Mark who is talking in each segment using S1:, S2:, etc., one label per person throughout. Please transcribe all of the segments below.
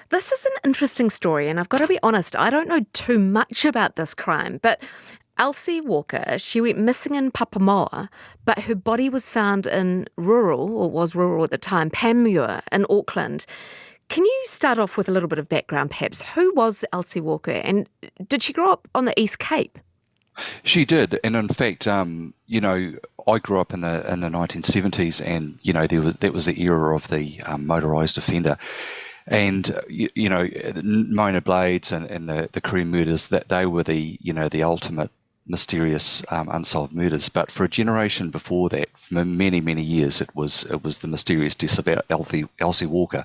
S1: This is an interesting story, and I've got to be honest, I don't know too much about this crime, but Elsie Walker, she went missing in Papamoa, but her body was found in rural, or was rural at the time, Panmure in Auckland. Can you start off with a little bit of background, perhaps? Who was Elsie Walker, and did she grow up on the East Cape?
S2: She did, and in fact, I grew up in the 1970s, and that was the era of the motorised offender, and Mona Blades and the crew murders, that they were the ultimate mysterious unsolved murders. But for a generation before that, for many years, it was the mysterious deaths of Elsie Walker.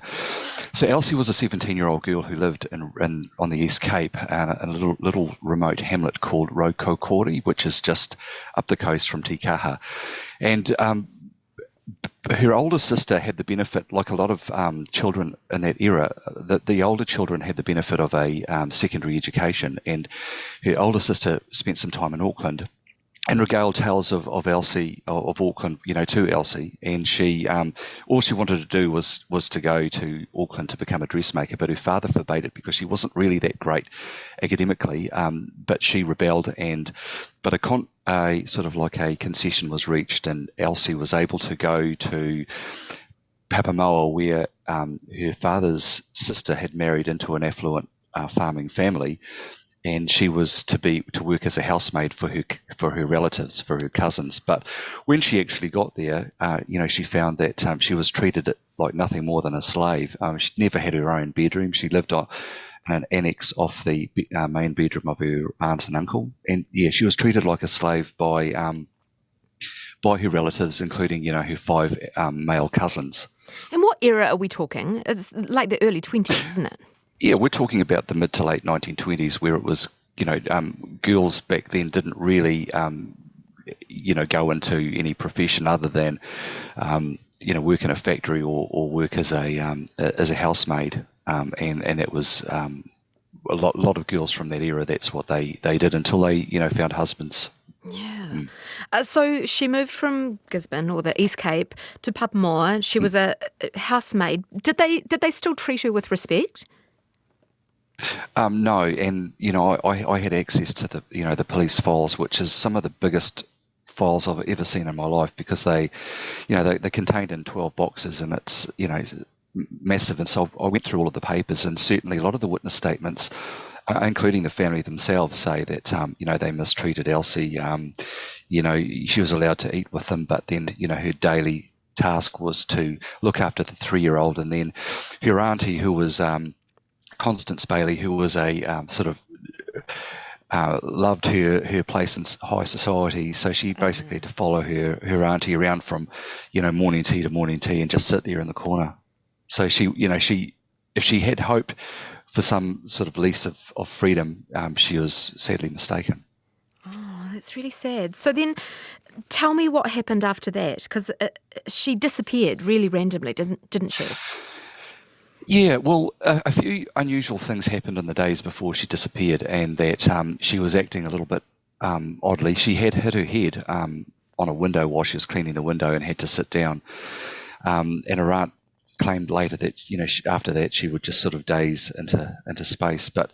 S2: So Elsie was a 17-year-old girl who lived in on the East Cape, in a little remote hamlet called Rokokori, which is just up the coast from Tikaha. And her older sister had the benefit, like a lot of children in that era, that the older children had the benefit of a secondary education, and her older sister spent some time in Auckland and regaled tales of Elsie, of Auckland, to Elsie. And she, all she wanted to do was to go to Auckland to become a dressmaker, but her father forbade it because she wasn't really that great academically. But she rebelled, but a sort of like a concession was reached, and Elsie was able to go to Papamoa, where her father's sister had married into an affluent farming family, and she was to work as a housemaid for her relatives, for her cousins. But when she actually got there, she found that she was treated like nothing more than a slave. She never had her own bedroom. She lived in an annex off the main bedroom of her aunt and uncle, and yeah, she was treated like a slave by her relatives, including her five male cousins.
S1: And what era are we talking? It's like the early 20s, isn't it?
S2: Yeah, we're talking about the mid to late 1920s, where it was, girls back then didn't really, go into any profession other than, work in a factory or work as a housemaid, and that was a lot of girls from that era. That's what they did until they, found husbands.
S1: Yeah. So she moved from Gisborne or the East Cape to Papamoa. She was a housemaid. Did they still treat her with respect?
S2: No, and I had access to the police files, which is some of the biggest files I've ever seen in my life, because they're contained in 12 boxes, and it's massive. And so I went through all of the papers, and certainly a lot of the witness statements, including the family themselves, say that they mistreated Elsie. She was allowed to eat with them, but then her daily task was to look after the 3-year-old, and then her auntie, who was Constance Bailey, who was a sort of loved her place in high society, so she basically had to follow her auntie around from morning tea to morning tea and just sit there in the corner. So she if she had hoped for some sort of lease of freedom, she was sadly mistaken.
S1: Oh, that's really sad. So then tell me what happened after that, because she disappeared really randomly, didn't she?
S2: Yeah, well, a few unusual things happened in the days before she disappeared, and that she was acting a little bit oddly. She had hit her head on a window while she was cleaning the window and had to sit down. And her aunt claimed later that after that she would just sort of daze into space. But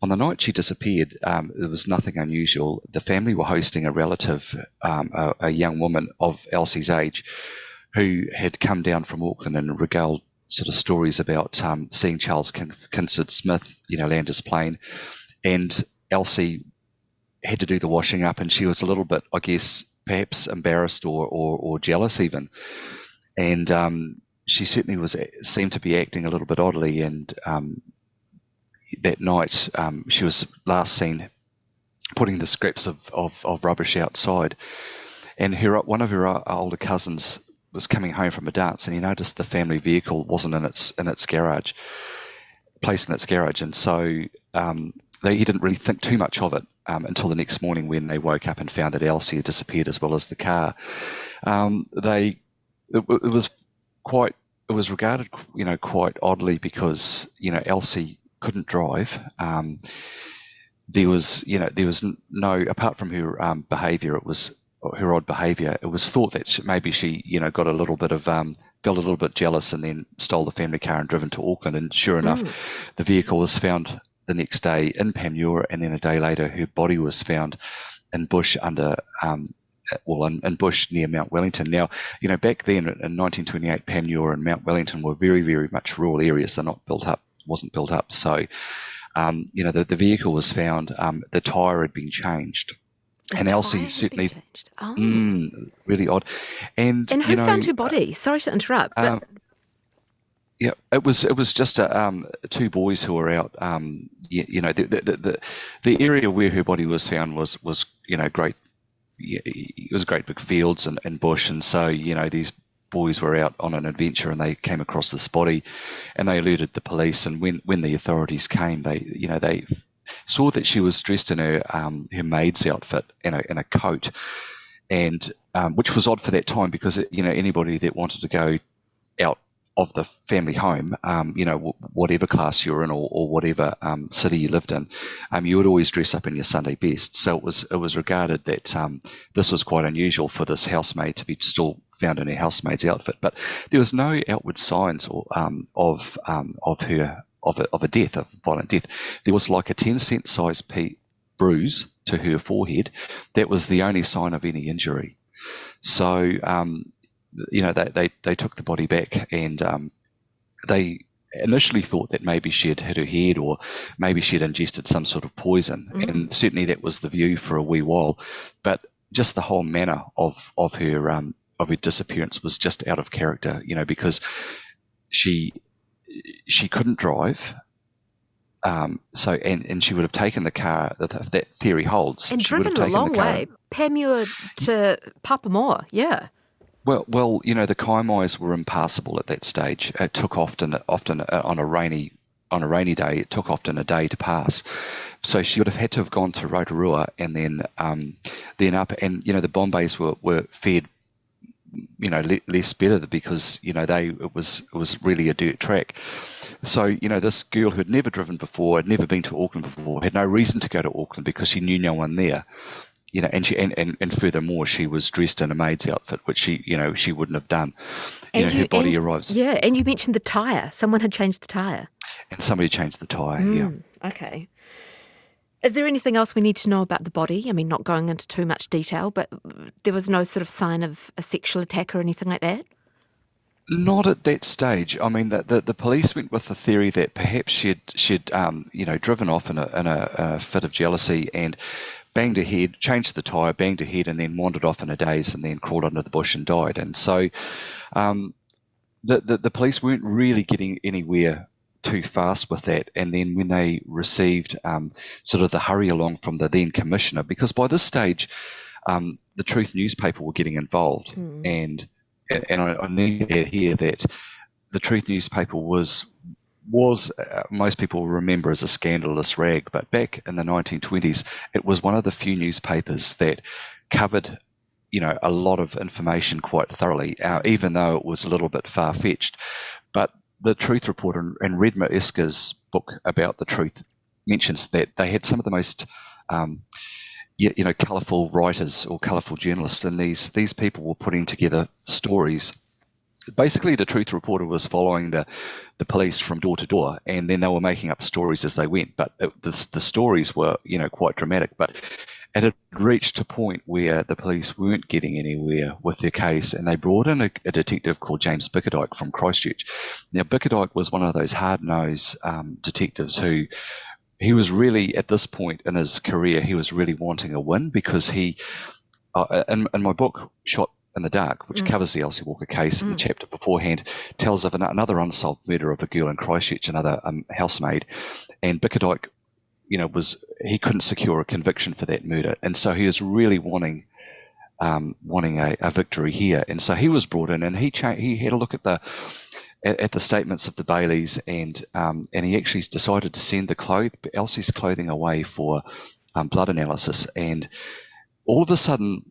S2: on the night she disappeared, there was nothing unusual. The family were hosting a relative, a young woman of Elsie's age, who had come down from Auckland and regaled sort of stories about seeing Charles Kinsard Smith, land his plane, and Elsie had to do the washing up, and she was a little bit, I guess, perhaps embarrassed or jealous even, and she certainly seemed to be acting a little bit oddly. And that night, she was last seen putting the scraps of rubbish outside, and one of her older cousins was coming home from a dance, and he noticed the family vehicle wasn't in its garage, placed in its garage, and so he didn't really think too much of it until the next morning, when they woke up and found that Elsie had disappeared as well as the car. It was regarded quite oddly, because Elsie couldn't drive. There was no, apart from her behaviour, it was her odd behaviour. It was thought that maybe she got a little bit of felt a little bit jealous and then stole the family car and driven to Auckland. And sure enough,
S1: Mm.
S2: the vehicle was found the next day in Panmure, and then a day later, her body was found in bush under in bush near Mount Wellington. Now, back then in 1928, Panmure and Mount Wellington were very, very much rural areas. They're not built up, wasn't built up. So, the vehicle was found, the tyre had been changed.
S1: The
S2: And
S1: tyre
S2: Elsie
S1: had been
S2: certainly,
S1: changed. Oh.
S2: really odd. And,
S1: And who found her body? Sorry to interrupt, but
S2: yeah, it was just two boys who were out. The area where her body was found was great. Yeah, it was great big fields and bush, and so these boys were out on an adventure and they came across this body, and they alerted the police. And when the authorities came, they saw that she was dressed in her maid's outfit and a coat, and which was odd for that time because anybody that wanted to go out of the family home, whatever class you were in or whatever city you lived in, you would always dress up in your Sunday best. So it was regarded that this was quite unusual for this housemaid to be still found in her housemaid's outfit. But there was no outward signs of a death, of violent death. There was like a 10-cent size bruise to her forehead. That was the only sign of any injury. So they took the body back, and they initially thought that maybe she had hit her head or maybe she had ingested some sort of poison. And certainly that was the view for a wee while. But just the whole manner of her disappearance was just out of character, because she couldn't drive. So she would have taken the car, if that theory holds.
S1: And
S2: she would have
S1: driven a
S2: taken
S1: long
S2: the car.
S1: way, Panmure to Papamoa, yeah.
S2: Well, the Kaimais were impassable at that stage. It took often on a rainy day. It took often a day to pass. So she would have had to have gone to Rotorua and then up. And the Bombays were fared less better because it was really a dirt track. So this girl who had never driven before, had never been to Auckland before, had no reason to go to Auckland because she knew no one there. And furthermore, she was dressed in a maid's outfit, which she wouldn't have done. Her body arrives.
S1: Yeah, and you mentioned the tyre. Someone had changed the tyre.
S2: And somebody changed the tyre, yeah.
S1: Okay. Is there anything else we need to know about the body? I mean, not going into too much detail, but there was no sort of sign of a sexual attack or anything like that?
S2: Not at that stage. I mean, the police went with the theory that perhaps she'd driven off in a fit of jealousy and banged her head, changed the tyre, banged her head, and then wandered off in a daze and then crawled under the bush and died. And so the police weren't really getting anywhere too fast with that. And then when they received sort of the hurry along from the then commissioner, because by this stage the Truth newspaper were getting involved, and I need to add here that the Truth newspaper was most people remember as a scandalous rag, but back in the 1920s, it was one of the few newspapers that covered, a lot of information quite thoroughly, even though it was a little bit far-fetched. But the Truth reporter and Redma Iska's book about the Truth mentions that they had some of the most colourful writers or colourful journalists, and these people were putting together stories. Basically, the Truth reporter was following the police from door to door, and then they were making up stories as they went. But the stories were, quite dramatic. But it had reached a point where the police weren't getting anywhere with their case, and they brought in a detective called James Bickerdike from Christchurch. Now, Bickerdike was one of those hard-nosed detectives who he was really, at this point in his career, he was really wanting a win because he, in my book, Shot in the Dark, which covers the Elsie Walker case in the chapter beforehand, tells of another unsolved murder of a girl in Christchurch, another housemaid, and Bickerdike, he couldn't secure a conviction for that murder, and so he was really wanting a victory here, and so he was brought in, and he had a look at the statements of the Baileys, and he actually decided to send Elsie's clothing away for blood analysis, and all of a sudden,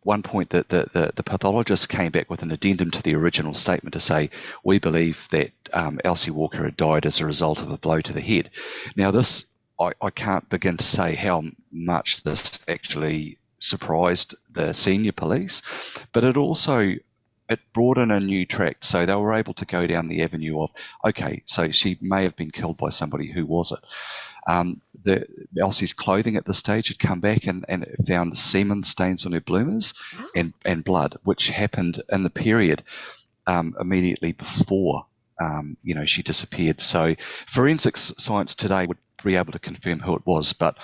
S2: one point that the pathologist came back with an addendum to the original statement to say, we believe that Elsie Walker had died as a result of a blow to the head. Now this, I can't begin to say how much this actually surprised the senior police, but it also it brought in a new track. So they were able to go down the avenue of, okay, so she may have been killed by somebody. Who was it? The Elsie's clothing at this stage had come back, and it found semen stains on her bloomers
S1: Oh.
S2: and blood, which happened in the period immediately before she disappeared. So forensics science today would be able to confirm who it was, but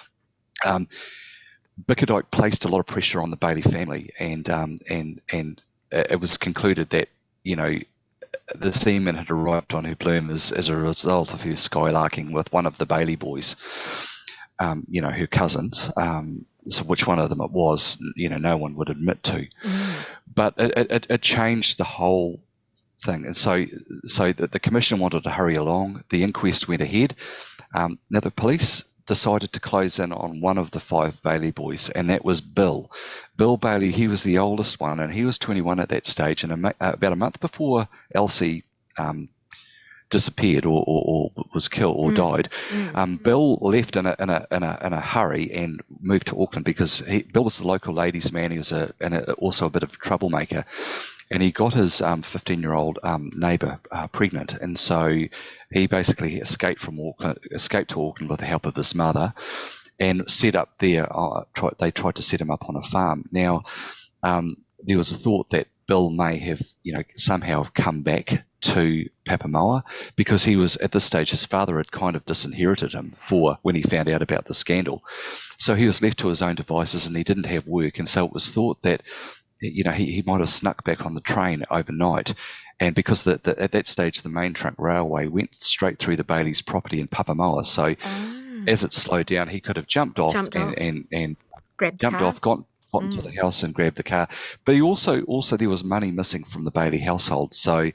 S2: Bickerdike placed a lot of pressure on the Bailey family, and it was concluded that the semen had arrived on her bloom as a result of her skylarking with one of the Bailey boys, her cousins. So which one of them it was, no one would admit to. But it changed the whole thing. And so the commission wanted to hurry along. The inquest went ahead. Now the police decided to close in on one of the 5 Bailey boys, and that was Bill. Bill Bailey, he was the oldest one, and he was 21 at that stage. And about a month before Elsie disappeared or was killed or died, Bill left in a hurry and moved to Auckland because Bill was the local ladies' man. He was also a bit of a troublemaker. And he got his 15-year-old neighbour pregnant, and so he basically escaped to Auckland with the help of his mother, and set up there. They tried to set him up on a farm. Now, there was a thought that Bill may have, somehow come back to Papamoa because he was at this stage. His father had kind of disinherited him for when he found out about the scandal, so he was left to his own devices, and he didn't have work, and so it was thought that he might have snuck back on the train overnight. And because at that stage the main trunk railway went straight through the Bailey's property in Papamoa, so as it slowed down, he could have jumped off and
S1: Grabbed
S2: jumped
S1: the car.
S2: off, got into the house and grabbed the car. But he also there was money missing from the Bailey household, so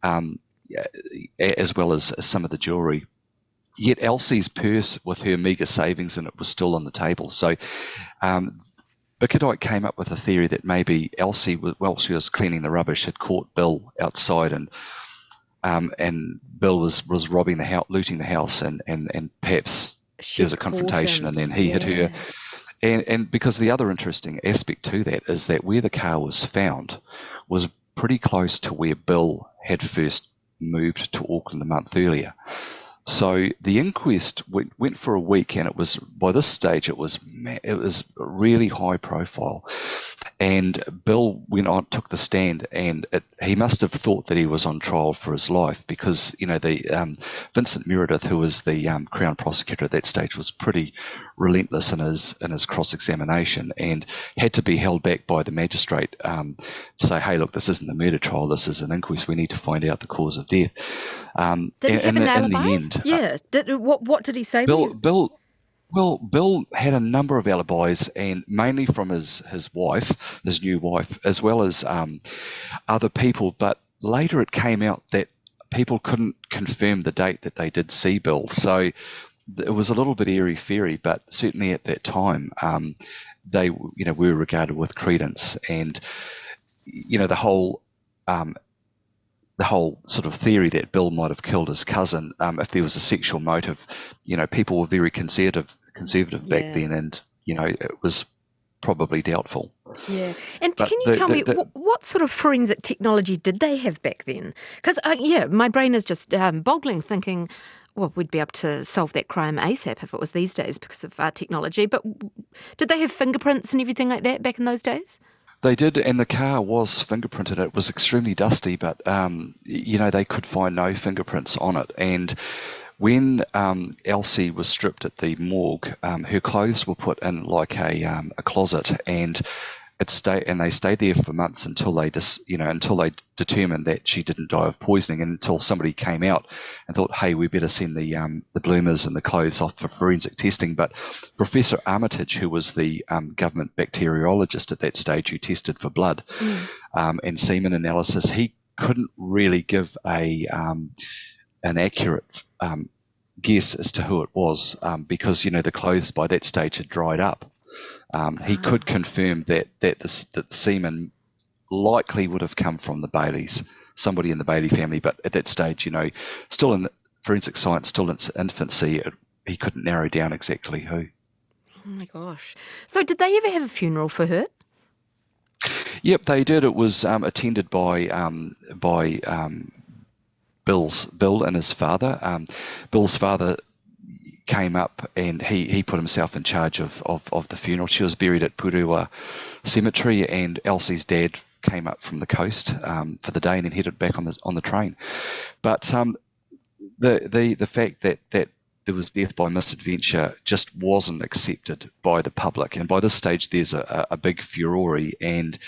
S2: as well as some of the jewellery. Yet Elsie's purse with her meagre savings in it was still on the table. So Bickerdike came up with a theory that maybe Elsie, while she was cleaning the rubbish, had caught Bill outside, and Bill was robbing the house, looting the house, and perhaps there was a confrontation, and then he hit her. And because the other interesting aspect to that is that where the car was found was pretty close to where Bill had first moved to Auckland a month earlier. So the inquest went for a week, and it was, by this stage, it was really high profile. And Bill went on, took the stand, and he must have thought that he was on trial for his life because, the Vincent Meredith, who was the Crown prosecutor at that stage, was pretty relentless in his cross-examination and had to be held back by the magistrate to say, hey, look, this isn't a murder trial, this is an inquest, we need to find out the cause of death.
S1: Did he have an alibi?
S2: In the end,
S1: yeah. What did he say?
S2: Bill had a number of alibis, and mainly from his wife, his new wife, as well as other people. But later it came out that people couldn't confirm the date that they did see Bill. So it was a little bit airy-fairy, but certainly at that time, they were regarded with credence, and the whole sort of theory that Bill might have killed his cousin if there was a sexual motive. People were very conservative back then, and it was probably doubtful.
S1: Yeah. And can you tell me what sort of forensic technology did they have back then? Because my brain is just boggling, thinking, well, we'd be able to solve that crime ASAP if it was these days because of technology. But did they have fingerprints and everything like that back in those days?
S2: They did, and the car was fingerprinted. It was extremely dusty, but they could find no fingerprints on it. And when Elsie was stripped at the morgue, her clothes were put in like a closet, and they stayed there for months until they determined that she didn't die of poisoning, and until somebody came out and thought, hey, we better send the bloomers and the clothes off for forensic testing. But Professor Armitage, who was the government bacteriologist at that stage, who tested for blood and semen analysis, he couldn't really give an accurate guess as to who it was because the clothes by that stage had dried up. He could confirm that the semen likely would have come from the Baileys, somebody in the Bailey family, but at that stage, still in forensic science, still in its infancy, he couldn't narrow down exactly who.
S1: Oh my gosh. So did they ever have a funeral for her?
S2: Yep, they did. It was attended by Bill and his father. Bill's father came up and he put himself in charge of the funeral. She was buried at Purua Cemetery, and Elsie's dad came up from the coast for the day and then headed back on the train. But the fact that there was death by misadventure just wasn't accepted by the public, and by this stage there's a big furore, and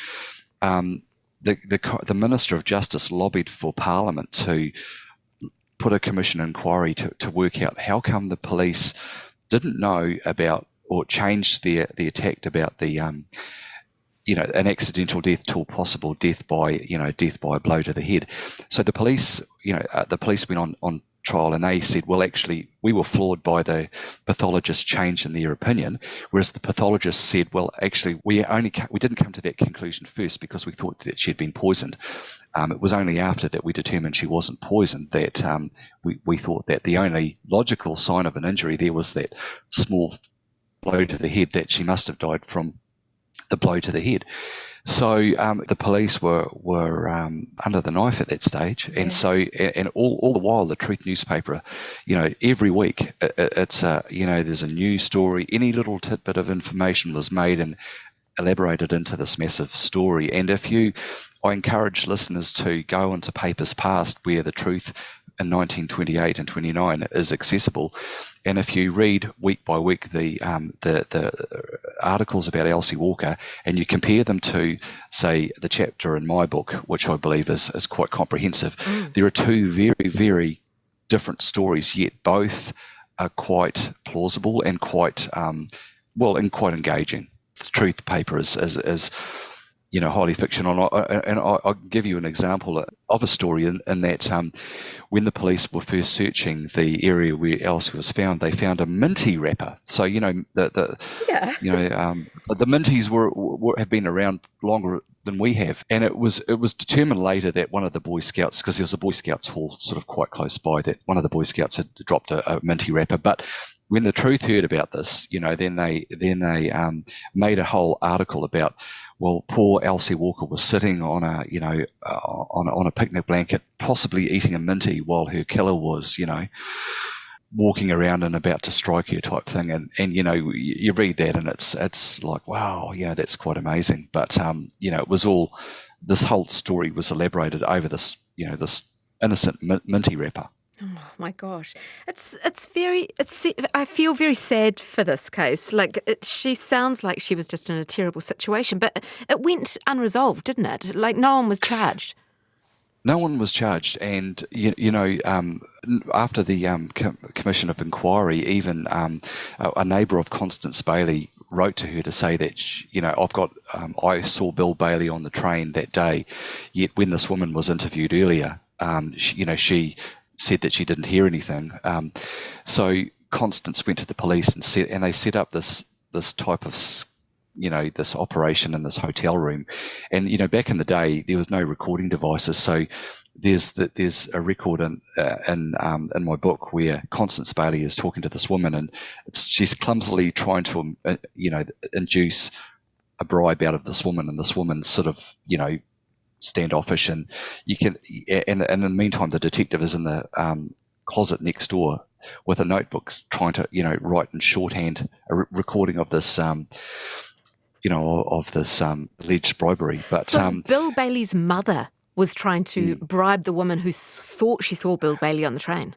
S2: the Minister of Justice lobbied for Parliament to put a commission inquiry to work out how come the police didn't know about or changed the attack about the an accidental death to a possible death by a blow to the head. So the police went on trial, and they said, well, actually, we were floored by the pathologist's change in their opinion, whereas the pathologist said, well, actually, we didn't come to that conclusion first because we thought that she'd been poisoned. It was only after that we determined she wasn't poisoned that we thought that the only logical sign of an injury there was that small blow to the head, that she must have died from the blow to the head. So the police were under the knife at that stage, and so all the while the Truth newspaper, every week it's there's a new story. Any little tidbit of information was made and elaborated into this massive story. And I encourage listeners to go into papers past where the Truth in 1928 and 29 is accessible, and if you read week by week the articles about Elsie Walker and you compare them to, say, the chapter in my book, which I believe is quite comprehensive, there are two very, very different stories, yet both are quite plausible and quite quite engaging. The Truth paper is highly fictional. And I'll give you an example of a story in that when the police were first searching the area where Elsie was found, they found a minty wrapper. So the minties have been around longer than we have, and it was determined later that one of the Boy Scouts, because there was a Boy Scouts hall sort of quite close by, that one of the Boy Scouts had dropped a minty wrapper, but when the Truth heard about this, then they made a whole article about, well, poor Elsie Walker was sitting on a picnic blanket, possibly eating a minty, while her killer was, walking around and about to strike her, type thing. And you read that and it's like, wow, that's quite amazing. But it was all, this whole story was elaborated over this this innocent minty wrapper.
S1: Oh my gosh, I feel very sad for this case. She sounds like she was just in a terrible situation, but it went unresolved, didn't it? Like, no one was charged.
S2: No one was charged, and after the commission of inquiry, even a neighbour of Constance Bailey wrote to her to say that I saw Bill Bailey on the train that day, yet when this woman was interviewed earlier, she said that she didn't hear anything. So Constance went to the police and they set up this type of this operation in this hotel room. And back in the day there was no recording devices, so there's a record in my book where Constance Bailey is talking to this woman, and she's clumsily trying to induce a bribe out of this woman, and this woman's sort of standoffish, and in the meantime the detective is in the closet next door with a notebook trying to write in shorthand a recording of this alleged bribery. But
S1: so Bill Bailey's mother was trying to bribe the woman who thought she saw Bill Bailey on the train.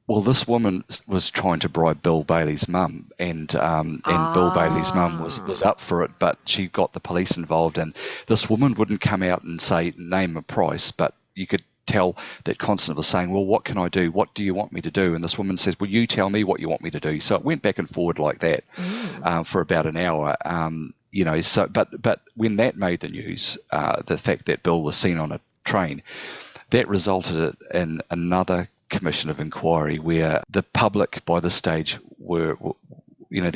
S2: Well, this woman was trying to bribe Bill Bailey's mum, and Bill Bailey's mum was up for it, but she got the police involved, and this woman wouldn't come out and name a price, but you could tell that Constance was saying, well, what can I do? What do you want me to do? And this woman says, well, you tell me what you want me to do. So it went back and forward like that for about an hour. But when that made the news, the fact that Bill was seen on a train, that resulted in another commission of inquiry where the public by this stage there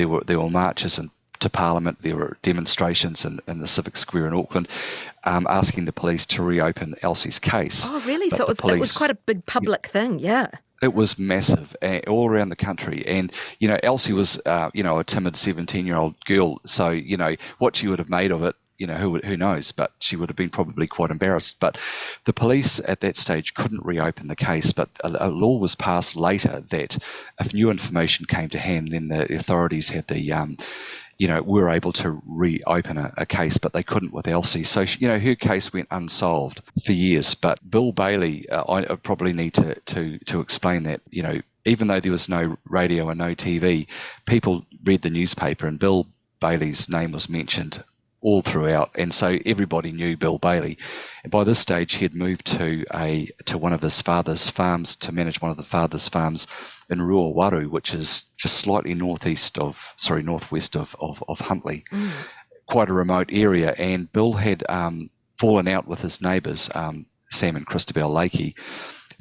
S2: were marches to Parliament, there were demonstrations in the Civic Square in Auckland, asking the police to reopen Elsie's case.
S1: Oh, really?
S2: But
S1: so it was quite a big public thing, yeah.
S2: It was massive all around the country. And, Elsie was, a timid 17-year-old girl. So, what she would have made of it, who knows, but she would have been probably quite embarrassed. But the police at that stage couldn't reopen the case, but a law was passed later that if new information came to hand, then the authorities had the were able to reopen a case, but they couldn't with Elsie. So, her case went unsolved for years. But Bill Bailey, I probably need to explain that, even though there was no radio and no TV, people read the newspaper and Bill Bailey's name was mentioned all throughout, and so everybody knew Bill Bailey. And by this stage, he had moved to one of his father's farms to manage one of the father's farms in Ruawaru, which is just slightly northwest of Huntly, quite a remote area. And Bill had fallen out with his neighbours, Sam and Christabel Lakey,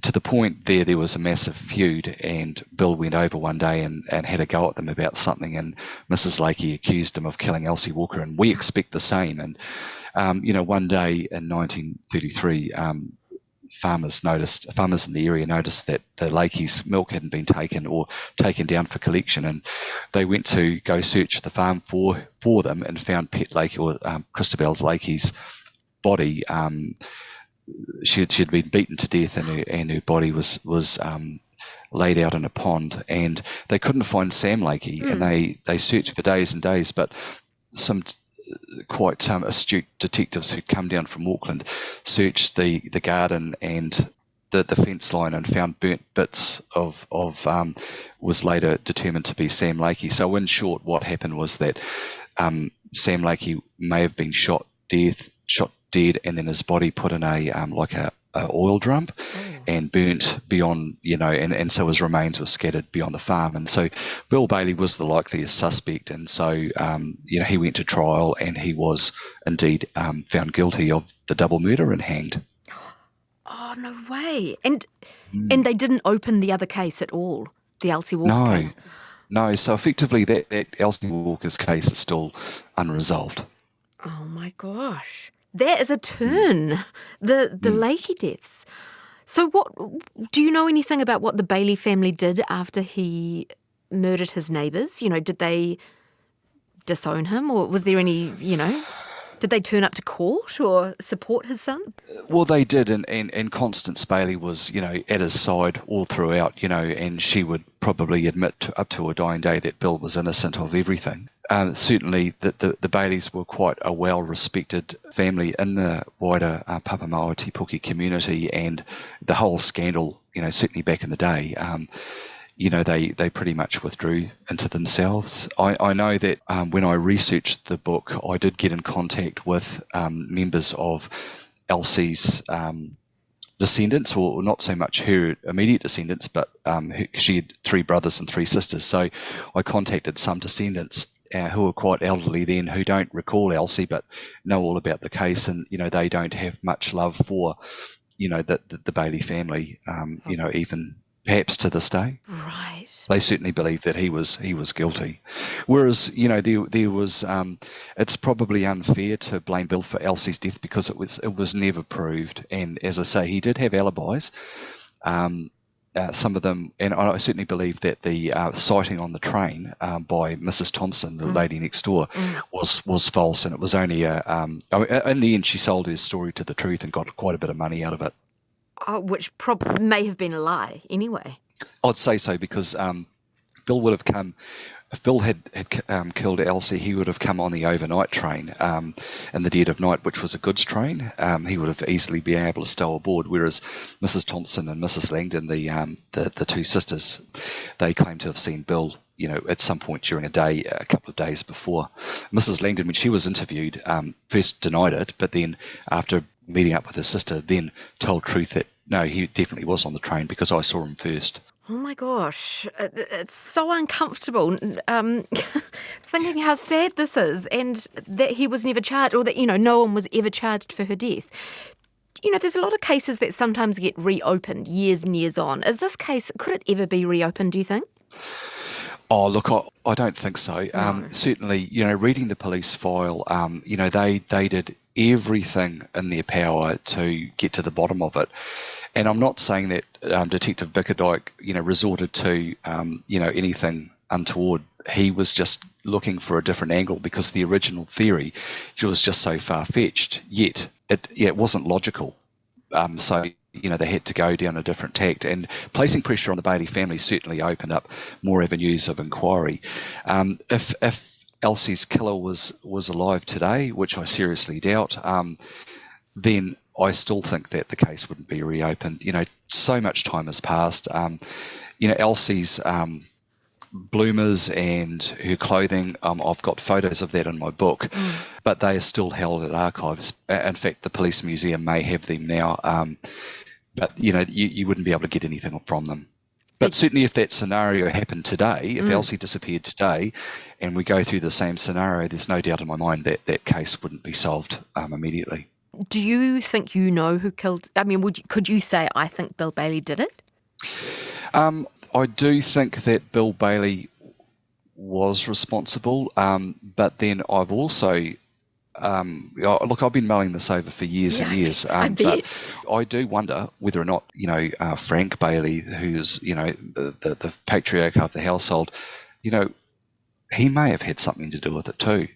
S2: to the point there was a massive feud, and Bill went over one day and had a go at them about something, and Mrs. Lakey accused him of killing Elsie Walker, and we expect the same. And, one day in 1933, farmers in the area noticed that the Lakey's milk hadn't been taken down for collection, and they went to go search the farm for them and found Pet Lakey, or Christabel Lakey's body. She'd been beaten to death, and her body was laid out in a pond, and they couldn't find Sam Lakey, and they searched for days and days, but some quite astute detectives who'd come down from Auckland searched the garden and the fence line and found burnt bits of was later determined to be Sam Lakey. So in short, what happened was that Sam Lakey may have been shot dead, and then his body put in a oil drum and burnt beyond, and so his remains were scattered beyond the farm. And so Bill Bailey was the likeliest suspect, and so he went to trial, and he was indeed found guilty of the double murder and hanged.
S1: Oh, no way. And they didn't open the other case at all, the Elsie Walker case?
S2: No, so effectively that Elsie Walker's case is still unresolved.
S1: Oh my gosh. That is a turn, the Lakey deaths. So what, do you know anything about what the Bailey family did after he murdered his neighbours? Did they disown him, or was there any, did they turn up to court or support his son?
S2: Well, they did, and Constance Bailey was, at his side all throughout, and she would probably admit up to her dying day that Bill was innocent of everything. Certainly the Baileys were quite a well-respected family in the wider Papamoa Te community, and the whole scandal, certainly back in the day, they pretty much withdrew into themselves. I know that when I researched the book, I did get in contact with members of Elsie's descendants, or not so much her immediate descendants, but she had 3 brothers and 3 sisters. So I contacted some descendants who are quite elderly then, who don't recall Elsie but know all about the case, and they don't have much love for the Bailey family, even perhaps to this day.
S1: Right.
S2: They certainly believe that he was guilty. Whereas, there was it's probably unfair to blame Bill for Elsie's death, because it was never proved. And as I say, he did have alibis. Some of them, and I certainly believe that the sighting on the train by Mrs. Thompson, the lady next door, was false, and it was only in the end she sold her story to the Truth and got quite a bit of money out of it.
S1: Which may have been a lie anyway.
S2: I'd say so, because Bill would have come, if Bill had killed Elsie, he would have come on the overnight train in the dead of night, which was a goods train. He would have easily been able to stow aboard, whereas Mrs. Thompson and Mrs. Langdon, the 2 sisters, they claim to have seen Bill, at some point during a couple of days before. Mrs. Langdon, when she was interviewed, first denied it, but then after meeting up with her sister, then told Truth that no, he definitely was on the train because I saw him first.
S1: Oh my gosh, it's so uncomfortable thinking how sad this is, and that he was never charged, or that, no one was ever charged for her death. There's a lot of cases that sometimes get reopened years and years on. Is this case, could it ever be reopened, do you think?
S2: Oh, look, I don't think so. No. Certainly, reading the police file, they did everything in their power to get to the bottom of it. And I'm not saying that Detective Bickerdike, resorted to, anything untoward. He was just looking for a different angle because the original theory was just so far-fetched, yet it wasn't logical. So, they had to go down a different tact, and placing pressure on the Bailey family certainly opened up more avenues of inquiry. If Elsie's killer was alive today, which I seriously doubt, then I still think that the case wouldn't be reopened. So much time has passed. Elsie's bloomers and her clothing, I've got photos of that in my book, but they are still held at archives. In fact, the police museum may have them now, but you wouldn't be able to get anything from them. But certainly if that scenario happened today, if Elsie disappeared today and we go through the same scenario, there's no doubt in my mind that that case wouldn't be solved immediately.
S1: Do you think you know who killed? I mean, could you say, I think Bill Bailey did it?
S2: I do think that Bill Bailey was responsible, but then I've also, look, I've been mulling this over for years and years, but I do wonder whether or not, Frank Bailey, who's, the patriarch of the household, he may have had something to do with it too.